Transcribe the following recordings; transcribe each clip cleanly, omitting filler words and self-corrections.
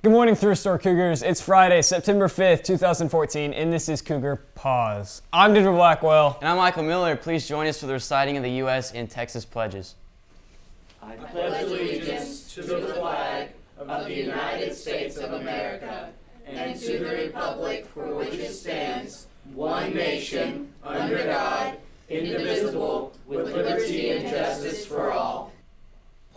Good morning, Thrift Store Cougars. It's Friday, September 5th, 2014, and this is Cougar Pause. I'm Denver Blackwell. And I'm Michael Miller. Please join us for the reciting of the U.S. and Texas pledges. I pledge allegiance to the flag of the United States of America and to the republic for which it stands, one nation, under God, indivisible, with liberty and justice for all.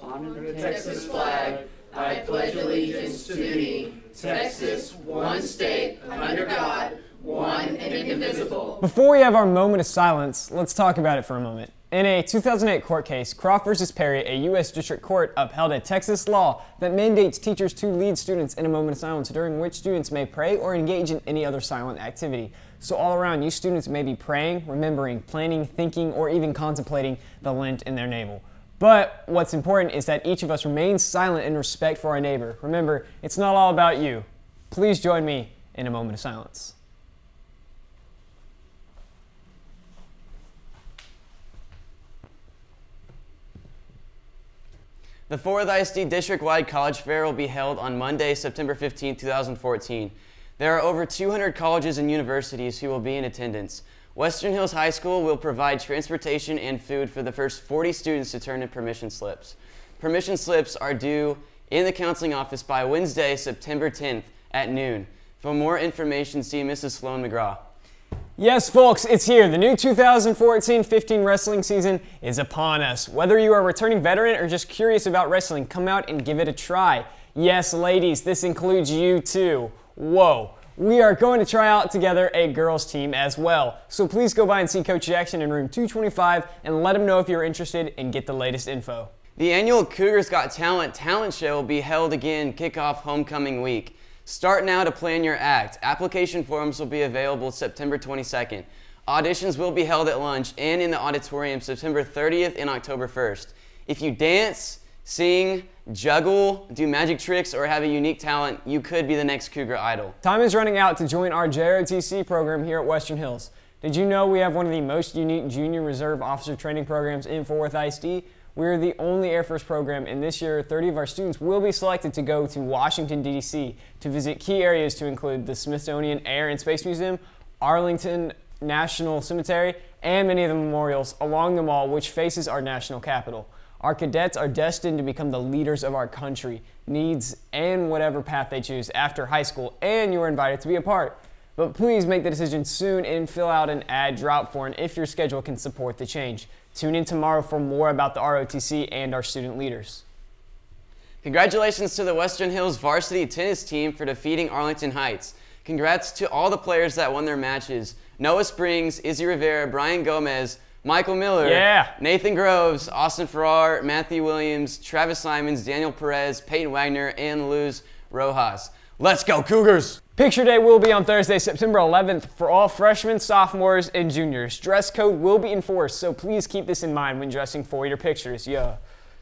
On the Texas flag, I pledge allegiance to thee, Texas, one state, under God, one and indivisible. Before we have our moment of silence, let's talk about it for a moment. In a 2008 court case, Croft v. Perry, a U.S. District Court upheld a Texas law that mandates teachers to lead students in a moment of silence during which students may pray or engage in any other silent activity. So all around, you students may be praying, remembering, planning, thinking, or even contemplating the lint in their navel. But what's important is that each of us remains silent in respect for our neighbor. Remember, it's not all about you. Please join me in a moment of silence. The Fort Worth ISD District-wide College Fair will be held on Monday, September 15, 2014. There are over 200 colleges and universities who will be in attendance. Western Hills High School will provide transportation and food for the first 40 students to turn in permission slips. Permission slips are due in the counseling office by Wednesday, September 10th at noon. For more information, see Mrs. Sloan McGraw. Yes, folks, it's here. The new 2014-15 wrestling season is upon us. Whether you are a returning veteran or just curious about wrestling, come out and give it a try. Yes, ladies, this includes you too. Whoa. We are going to try out together a girls team as well. So please go by and see Coach Jackson in room 225 and let him know if you're interested and get the latest info. The annual Cougars Got Talent show will be held again kickoff homecoming week. Start now to plan your act. Application forms will be available September 22nd. Auditions will be held at lunch and in the auditorium September 30th and October 1st. If you dance, sing, juggle, do magic tricks, or have a unique talent, you could be the next Cougar Idol. Time is running out to join our JROTC program here at Western Hills. Did you know we have one of the most unique junior reserve officer training programs in Fort Worth ISD? We're the only Air Force program, and this year 30 of our students will be selected to go to Washington, D.C. to visit key areas to include the Smithsonian Air and Space Museum, Arlington National Cemetery, and many of the memorials along the mall which faces our national capital. Our cadets are destined to become the leaders of our country, needs, and whatever path they choose after high school, and you are invited to be a part. But please make the decision soon and fill out an ad drop form if your schedule can support the change. Tune in tomorrow for more about the ROTC and our student leaders. Congratulations to the Western Hills varsity tennis team for defeating Arlington Heights. Congrats to all the players that won their matches. Noah Springs, Izzy Rivera, Brian Gomez, Michael Miller, Nathan Groves, Austin Farrar, Matthew Williams, Travis Simons, Daniel Perez, Peyton Wagner, and Luz Rojas. Let's go Cougars! Picture Day will be on Thursday, September 11th for all freshmen, sophomores, and juniors. Dress code will be enforced, so please keep this in mind when dressing for your pictures.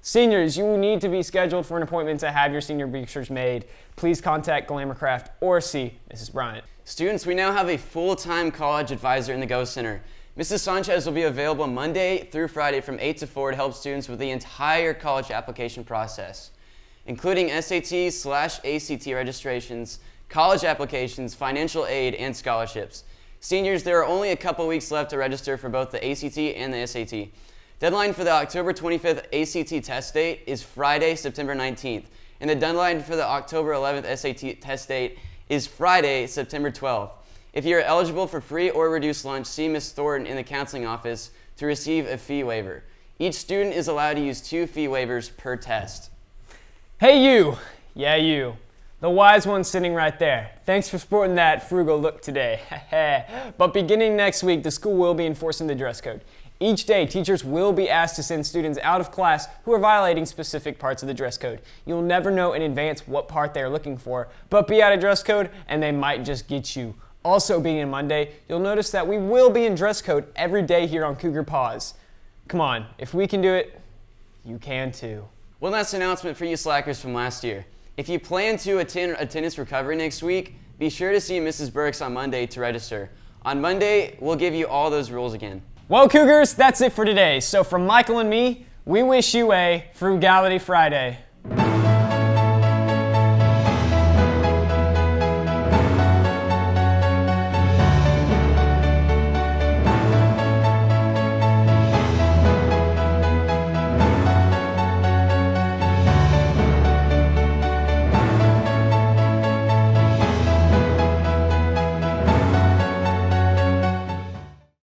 Seniors, you will need to be scheduled for an appointment to have your senior pictures made. Please contact Glamourcraft or see Mrs. Bryant. Students, we now have a full-time college advisor in the Go Center. Mrs. Sanchez will be available Monday through Friday from 8 to 4 to help students with the entire college application process, including SAT/ACT registrations, college applications, financial aid, and scholarships. Seniors, there are only a couple weeks left to register for both the ACT and the SAT. Deadline for the October 25th ACT test date is Friday, September 19th, and the deadline for the October 11th SAT test date is Friday, September 12th. If you are eligible for free or reduced lunch, see Ms. Thornton in the counseling office to receive a fee waiver. Each student is allowed to use 2 fee waivers per test. Hey you! Yeah, you. The wise one sitting right there. Thanks for sporting that frugal look today. But beginning next week, the school will be enforcing the dress code. Each day, teachers will be asked to send students out of class who are violating specific parts of the dress code. You'll never know in advance what part they are looking for, but be out of dress code and they might just get you. Also, beginning Monday, you'll notice that we will be in dress code every day here on Cougar Pause. Come on, if we can do it, you can too. One last announcement for you slackers from last year. If you plan to attend attendance recovery next week, be sure to see Mrs. Burks on Monday to register. On Monday, we'll give you all those rules again. Well, Cougars, that's it for today. So from Michael and me, we wish you a Frugality Friday.